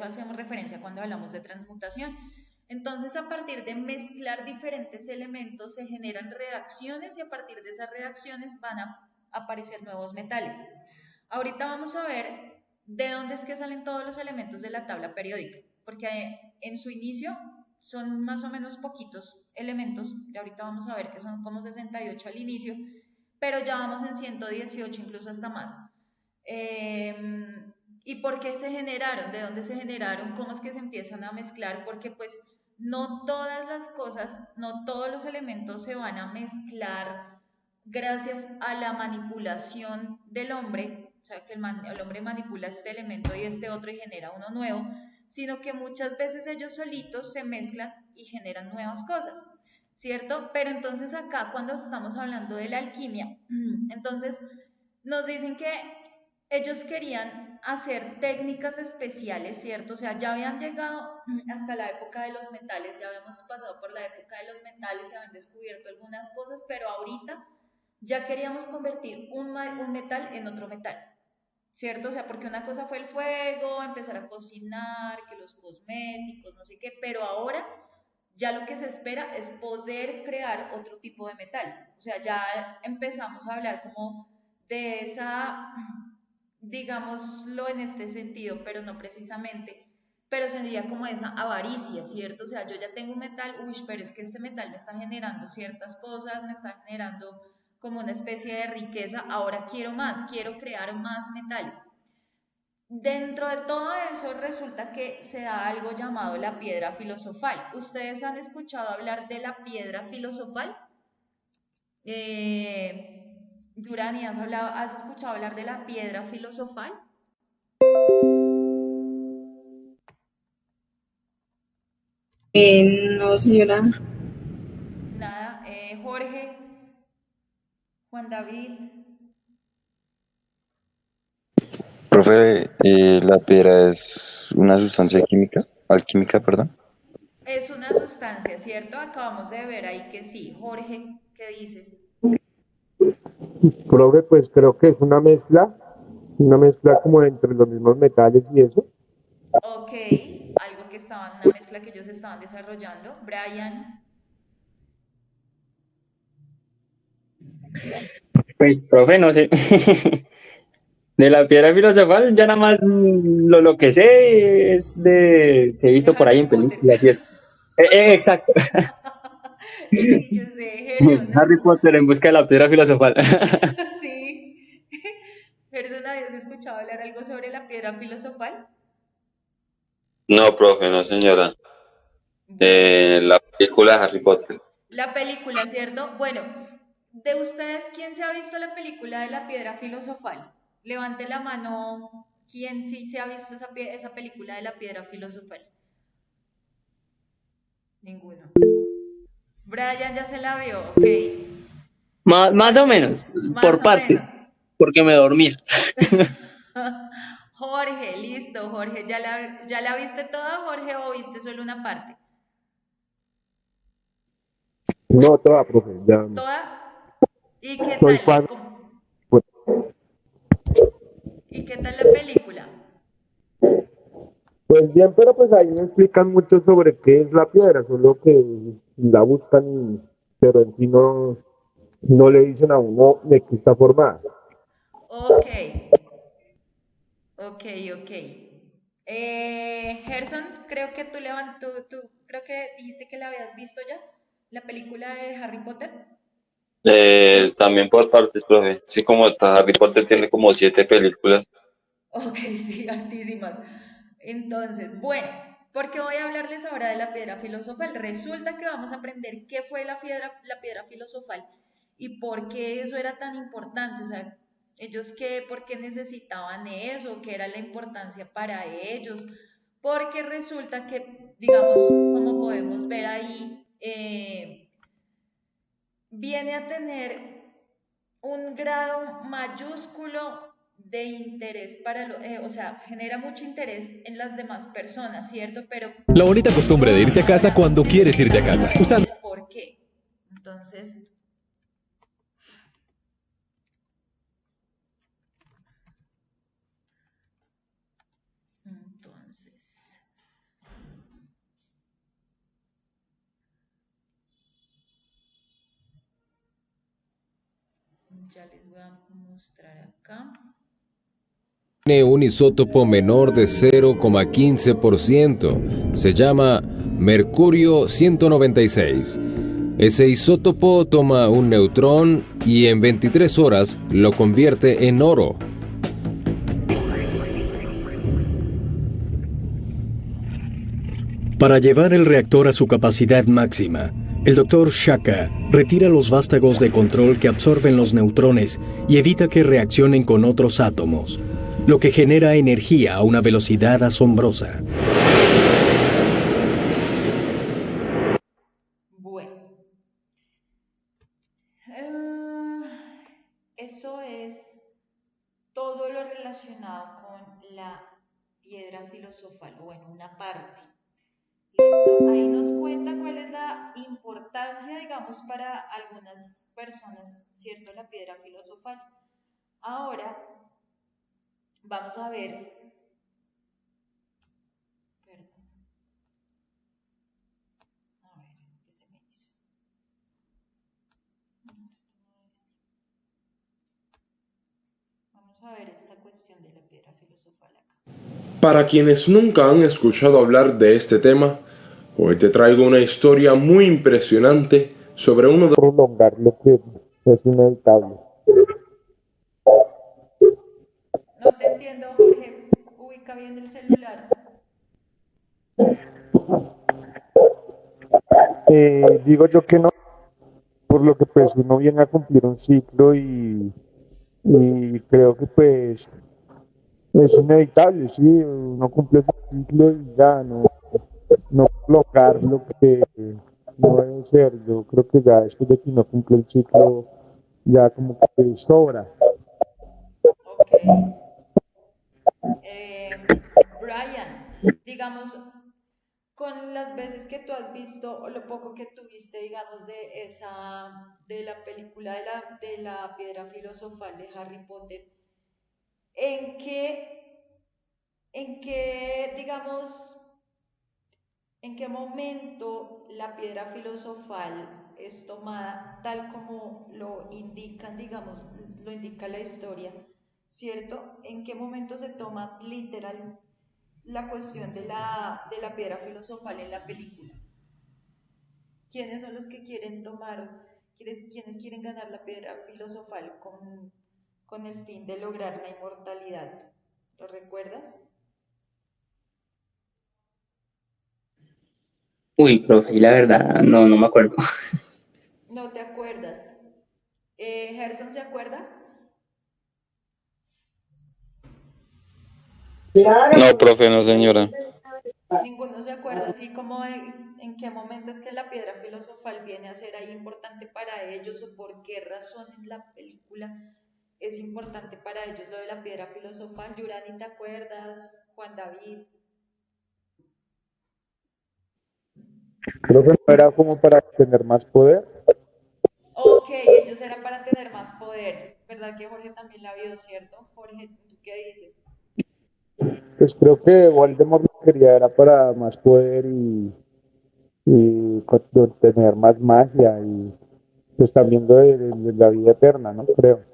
hacemos referencia cuando hablamos de transmutación. Entonces, a partir de mezclar diferentes elementos se generan reacciones y a partir de esas reacciones van a aparecer nuevos metales. Ahorita vamos a ver de dónde es que salen todos los elementos de la tabla periódica, porque en su inicio son más o menos poquitos elementos, y ahorita vamos a ver que son como 68 al inicio, pero ya vamos en 118, incluso hasta más. ¿Y por qué se generaron? ¿De dónde se generaron? ¿Cómo es que se empiezan a mezclar? Porque pues no todas las cosas, no todos los elementos se van a mezclar gracias a la manipulación del hombre, o sea que el hombre manipula este elemento y este otro y genera uno nuevo, sino que muchas veces ellos solitos se mezclan y generan nuevas cosas, ¿cierto? Pero entonces acá cuando estamos hablando de la alquimia, entonces nos dicen que ellos querían hacer técnicas especiales, ¿cierto? O sea, ya habían llegado hasta la época de los metales, ya habíamos pasado por la época de los metales, se habían descubierto algunas cosas, pero ahorita ya queríamos convertir un metal en otro metal, ¿cierto? O sea, porque una cosa fue el fuego, empezar a cocinar, que los cosméticos, no sé qué, pero ahora ya lo que se espera es poder crear otro tipo de metal. O sea, ya empezamos a hablar como de esa, digámoslo en este sentido, pero no precisamente, pero sería como esa avaricia, ¿cierto? O sea, yo ya tengo un metal, uy, pero es que este metal me está generando ciertas cosas, me está generando como una especie de riqueza, ahora quiero más, quiero crear más metales. Dentro de todo eso resulta que se da algo llamado la piedra filosofal. ¿Ustedes han escuchado hablar de la piedra filosofal? Yurani, ¿has escuchado hablar de la piedra filosofal? No, señora. Nada. Jorge, Juan David, Profe, la piedra es una sustancia química, alquímica, perdón. es una sustancia, ¿cierto? Acabamos de ver ahí que sí. Jorge, ¿qué dices? Profe, pues creo que es una mezcla como entre los mismos metales y eso. Ok, algo que estaban, una mezcla que ellos estaban desarrollando. Brian, Pues, profe, no sé. De la piedra filosofal, ya nada más lo que sé es que he de visto por ahí Harry en Potter. películas y eso. Exacto. Sí, yo sé, Gerson. Harry Potter en busca de la piedra filosofal. Sí. Gerson, ¿habías escuchado hablar algo sobre la piedra filosofal? No, profe, no, señora. Bueno, La película de Harry Potter. la película, ¿cierto? Bueno, de ustedes, ¿quién se ha visto la película de la piedra filosofal? Levante la mano, ¿quién sí se ha visto esa película de la piedra filosofal? Ninguno. Brian ya se la vio, ok. Más o Jorge, menos, más por o menos. partes, porque me dormía. Jorge, listo, Jorge. ¿Ya la viste toda, Jorge, o viste solo una parte? No toda, profe, ya ¿Toda? ¿Y qué soy tal? fan. ¿Cómo? Pues, ¿Y qué tal la película? Pues bien, pero pues ahí no explican mucho sobre qué es la piedra, solo que la buscan, pero en sí no le dicen a uno de qué está formada. Ok, ok, ok. Gerson, creo que tú creo que dijiste que la habías visto ya, la película de Harry Potter. También por partes, profe. Sí, como Harry Potter tiene como 7 películas. Ok, sí, hartísimas. Entonces, bueno, porque voy a hablarles ahora de la piedra filosofal. Resulta que vamos a aprender qué fue la piedra filosofal y por qué eso era tan importante. O sea, ellos qué, por qué necesitaban eso, qué era la importancia para ellos. Porque resulta que, digamos, como podemos ver ahí, viene a tener un grado mayúsculo de interés o sea, genera mucho interés en las demás personas, ¿cierto? Pero La bonita costumbre de irte a casa ahora cuando les quieres irte a casa. explico Usando el por qué. Entonces, entonces, ya les voy a mostrar acá. tiene un isótopo menor de 0,15%. Se llama mercurio 196. Ese isótopo toma un neutrón y en 23 horas lo convierte en oro. Para llevar el reactor a su capacidad máxima, el Dr. Shaka retira los vástagos de control que absorben los neutrones y evita que reaccionen con otros átomos, lo que genera energía a una velocidad asombrosa. Bueno, eso es todo lo relacionado con la piedra filosofal, o bueno, una parte. Listo, ahí nos cuenta cuál es la importancia, digamos, para algunas personas, ¿cierto? La piedra filosofal. Ahora vamos a ver, perdón, a ver, ¿qué se me hizo? No, esto no es. Vamos a ver esta cuestión de la piedra filosofal acá. Para quienes nunca han escuchado hablar de este tema, hoy te traigo una historia muy impresionante sobre uno de Prolongar lo que es inevitable. No te entiendo, Jorge. Ubica bien el celular. Digo yo que no, por lo que pues uno viene a cumplir un ciclo y creo que pues es inevitable, sí, uno cumple ese ciclo y ya no colocar lo que no debe ser. Yo creo que ya después de que uno cumple el ciclo, ya como que sobra. Ok. Brian, digamos, con las veces que tú has visto o lo poco que tuviste, digamos, de la película de la piedra filosofal de Harry Potter, ¿en digamos, en qué momento la piedra filosofal es tomada tal como lo indican, digamos, lo indica la historia, ¿cierto? ¿En qué momento se toma literal la cuestión de la piedra filosofal en la película? ¿Quiénes son los que quieren quiénes quieren ganar la piedra filosofal con el fin de lograr la inmortalidad? ¿Lo recuerdas? Uy, profe, y la verdad, no me acuerdo. No te acuerdas. ¿Gerson se acuerda? No, profe, no, señora. Ninguno se acuerda así como en qué momento es que la piedra filosofal viene a ser ahí importante para ellos o por qué razón en la película es importante para ellos lo de la piedra filosofal. Yurani, ¿te acuerdas? Juan David. Creo que no era como para tener más poder. Ok, ellos eran para tener más poder. ¿Verdad que Jorge también la vio, cierto? Jorge, ¿tú qué dices? Pues creo que Voldemort lo quería era para más poder y tener más magia y pues también de la vida eterna, ¿no? Creo.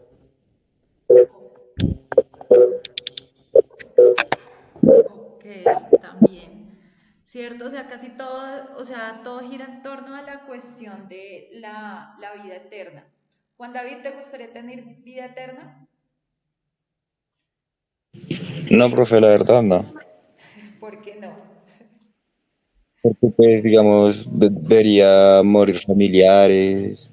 Ok, también. ¿Cierto? O sea, casi todo, o sea, todo gira en torno a la cuestión de la vida eterna. Juan David, ¿te gustaría tener vida eterna? No, profe, la verdad no. ¿Por qué no? Porque pues, digamos, vería morir familiares.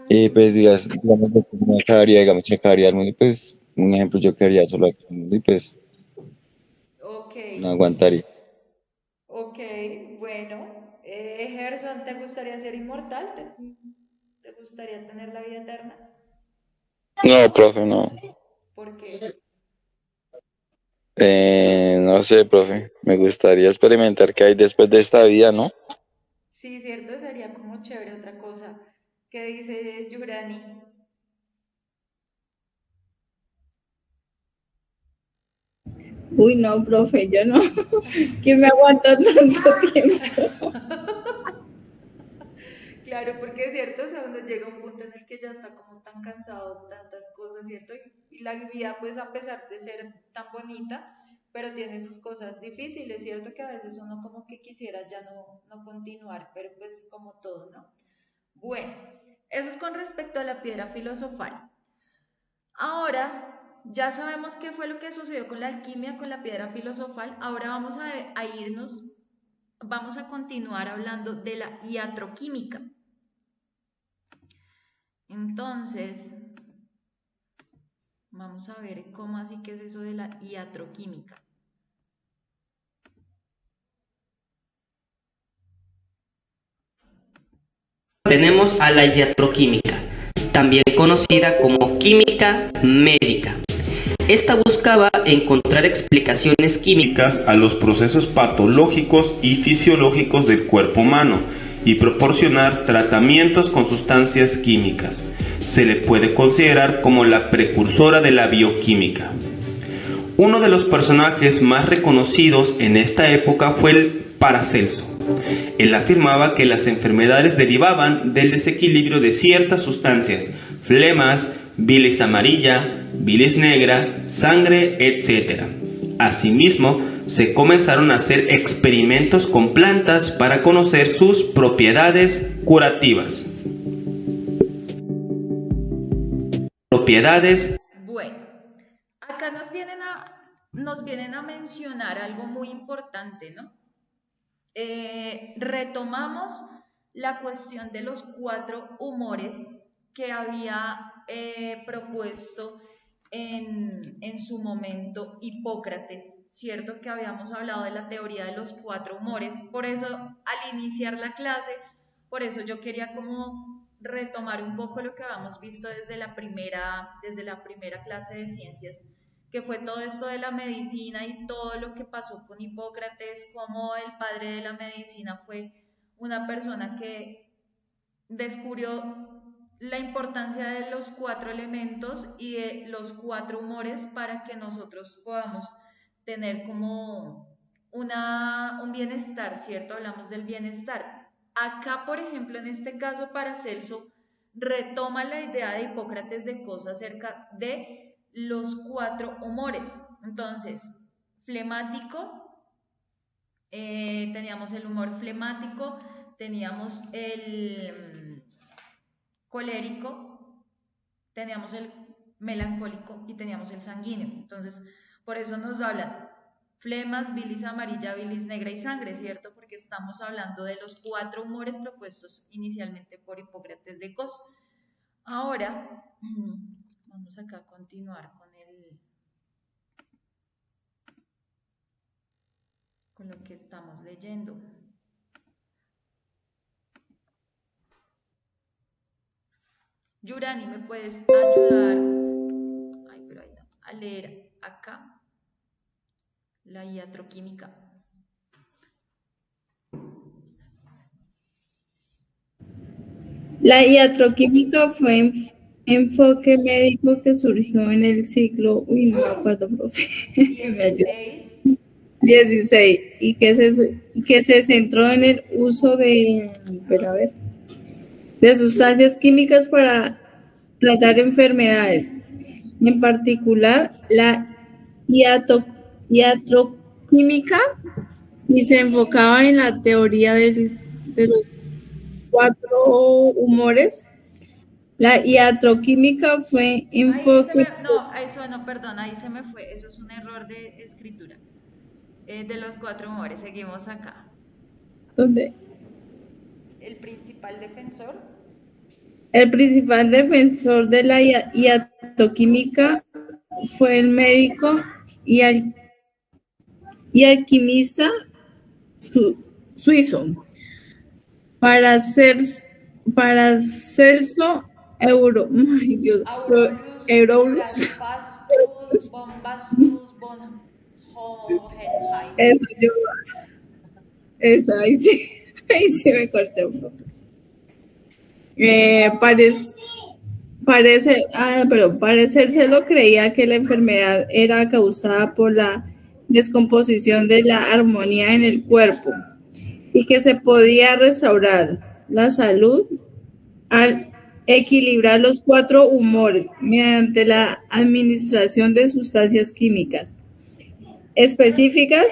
Y Mm, pues, digamos, después me acabaría, digamos, se acabaría el mundo. Y pues, un ejemplo, yo quedaría solo aquí en el mundo y pues ok, no aguantaría. ok, bueno. Gerson, ¿te gustaría ser inmortal? ¿Te gustaría tener la vida eterna? No, profe, no. ¿Por qué? No sé, profe. Me gustaría experimentar qué hay después de esta vida, ¿no? Sí, cierto, sería como chévere otra cosa. ¿Qué dice Yurani? Uy, no, profe, yo no. ¿Quién me aguanta tanto tiempo? Claro, porque es cierto, o sea, uno llega a un punto en el que ya está como tan cansado, tantas cosas, ¿cierto? Y la vida, pues a pesar de ser tan bonita, pero tiene sus cosas difíciles, ¿cierto? Que a veces uno como que quisiera ya no continuar, pero pues como todo, ¿no? Bueno, eso es con respecto a la piedra filosofal. Ahora, ya sabemos qué fue lo que sucedió con la alquimia, con la piedra filosofal. Ahora vamos a irnos, vamos a continuar hablando de la iatroquímica. Entonces, vamos a ver cómo así que es eso de la iatroquímica. Tenemos a la iatroquímica, también conocida como química médica. Esta buscaba encontrar explicaciones químicas a los procesos patológicos y fisiológicos del cuerpo humano y proporcionar tratamientos con sustancias químicas. Se le puede considerar como la precursora de la bioquímica. Uno de los personajes más reconocidos en esta época fue el Paracelso. Él afirmaba que las enfermedades derivaban del desequilibrio de ciertas sustancias, flemas, bilis amarilla, bilis negra, sangre, etc. Asimismo, se comenzaron a hacer experimentos con plantas para conocer sus propiedades curativas. Bueno, acá nos vienen a mencionar algo muy importante, ¿no? Retomamos la cuestión de los 4 humores que había propuesto en su momento Hipócrates, ¿cierto? Que habíamos hablado de la teoría de los 4 humores. Por eso, al iniciar la clase, por eso yo quería como retomar un poco lo que habíamos visto desde la primera clase de ciencias, que fue todo esto de la medicina y todo lo que pasó con Hipócrates, como el padre de la medicina fue una persona que descubrió la importancia de los 4 elementos y de los 4 humores para que nosotros podamos tener como un bienestar, ¿cierto? Hablamos del bienestar. Acá, por ejemplo, en este caso, Paracelso retoma la idea de Hipócrates de cosas acerca de los 4 humores. Entonces, flemático, teníamos el humor flemático, teníamos el colérico, teníamos el melancólico y teníamos el sanguíneo. Entonces, por eso nos hablan flemas, bilis amarilla, bilis negra y sangre, ¿cierto? Porque estamos hablando de los 4 humores propuestos inicialmente por Hipócrates de Cos. Ahora, vamos acá a continuar con lo que estamos leyendo. Yurani, ¿me puedes ayudar? Ay, pero ahí no. A leer acá la iatroquímica. La iatroquímica fue enfoque médico que surgió en el siglo, uy, no me acuerdo, profe, me ayuda. 16, y que se centró en el uso de, pero a ver, de sustancias químicas para tratar enfermedades, en particular la iatroquímica, y se enfocaba en la teoría de los cuatro humores. La iatroquímica fue enfoque. No, eso no, perdón, ahí se me fue. Eso es un error de escritura. De los cuatro humores, seguimos acá. ¿Dónde? El principal defensor. El principal defensor de la iatroquímica fue el médico y alquimista suizo Paracelso Aurelius. Pastus, Bombastus, von Hohenheim. Eso, ahí sí me corché un poco. Paracelso creía que la enfermedad era causada por la descomposición de la armonía en el cuerpo y que se podía restaurar la salud al equilibrar los cuatro humores mediante la administración de sustancias químicas específicas.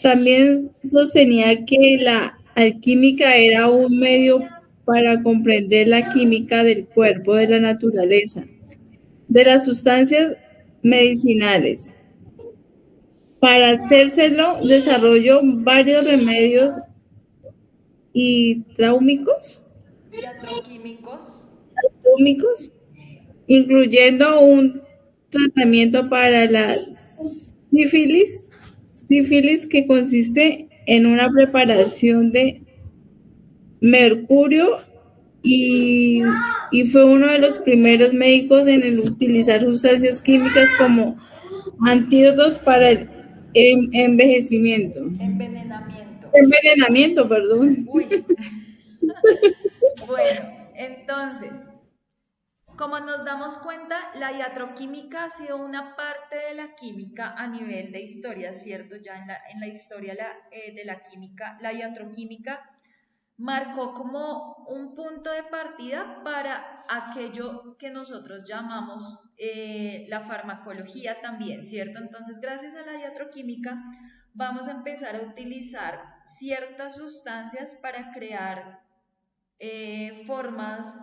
También sostenía que la alquímica era un medio para comprender la química del cuerpo, de la naturaleza, de las sustancias medicinales. Para hacérselo, desarrolló varios remedios iatroquímicos, incluyendo un tratamiento para la sífilis que consiste en una preparación de mercurio, y fue uno de los primeros médicos en utilizar sustancias químicas como antídotos para el envejecimiento. Envenenamiento, perdón. Uy. Bueno, entonces, como nos damos cuenta, la iatroquímica ha sido una parte de la química a nivel de historia, ¿cierto? Ya en la historia de la química, la iatroquímica marcó como un punto de partida para aquello que nosotros llamamos la farmacología también, ¿cierto? Entonces, gracias a la iatroquímica, vamos a empezar a utilizar ciertas sustancias para crear formas,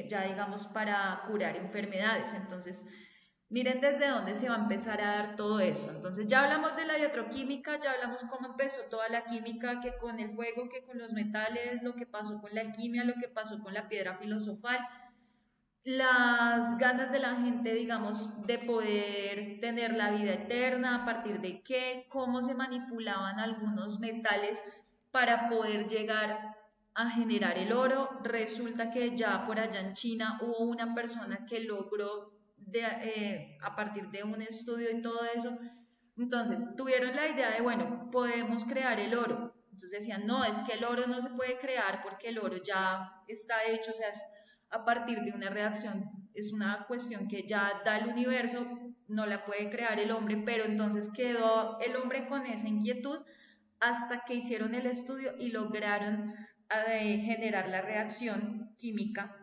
ya digamos, para curar enfermedades. Entonces, miren desde dónde se va a empezar a dar todo esto. Entonces, ya hablamos de la iatroquímica, ya hablamos cómo empezó toda la química, que con el fuego, que con los metales, lo que pasó con la alquimia, lo que pasó con la piedra filosofal, las ganas de la gente, digamos, de poder tener la vida eterna, a partir de qué, cómo se manipulaban algunos metales para poder llegar a generar el oro. Resulta que ya por allá en China hubo una persona que logró, a partir de un estudio y todo eso, entonces tuvieron la idea de, bueno, podemos crear el oro. Entonces decían, no, es que el oro no se puede crear porque el oro ya está hecho, o sea, es a partir de una reacción, es una cuestión que ya da el universo, no la puede crear el hombre, pero entonces quedó el hombre con esa inquietud hasta que hicieron el estudio y lograron generar la reacción química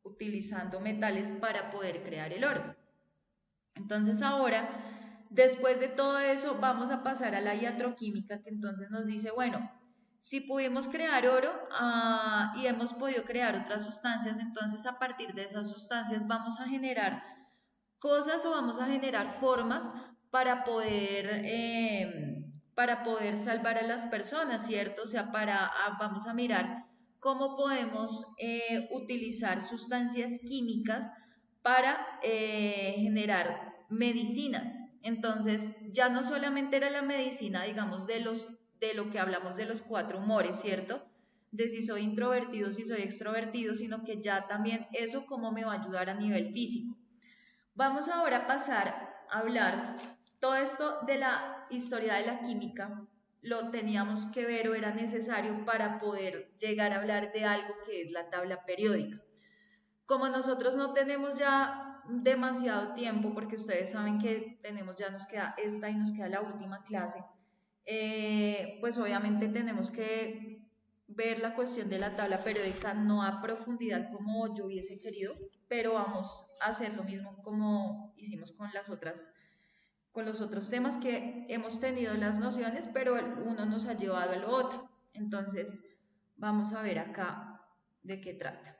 utilizando metales para poder crear el oro. Entonces ahora, después de todo eso, vamos a pasar a la iatroquímica, que entonces nos dice, bueno, si pudimos crear oro y hemos podido crear otras sustancias, entonces a partir de esas sustancias vamos a generar cosas o vamos a generar formas para poder salvar a las personas, ¿cierto? O sea, vamos a mirar cómo podemos utilizar sustancias químicas para generar medicinas. Entonces, ya no solamente era la medicina, digamos, de lo que hablamos de los cuatro humores, ¿cierto? De si soy introvertido, si soy extrovertido, sino que ya también eso cómo me va a ayudar a nivel físico. Vamos ahora a pasar a hablar todo esto de la historia de la química. Lo teníamos que ver o era necesario para poder llegar a hablar de algo que es la tabla periódica. Como nosotros no tenemos ya demasiado tiempo, porque ustedes saben que nos queda esta y nos queda la última clase, pues obviamente tenemos que ver la cuestión de la tabla periódica no a profundidad como yo hubiese querido, pero vamos a hacer lo mismo como hicimos con los otros temas que hemos tenido las nociones, pero uno nos ha llevado al otro. Entonces, vamos a ver acá de qué trata.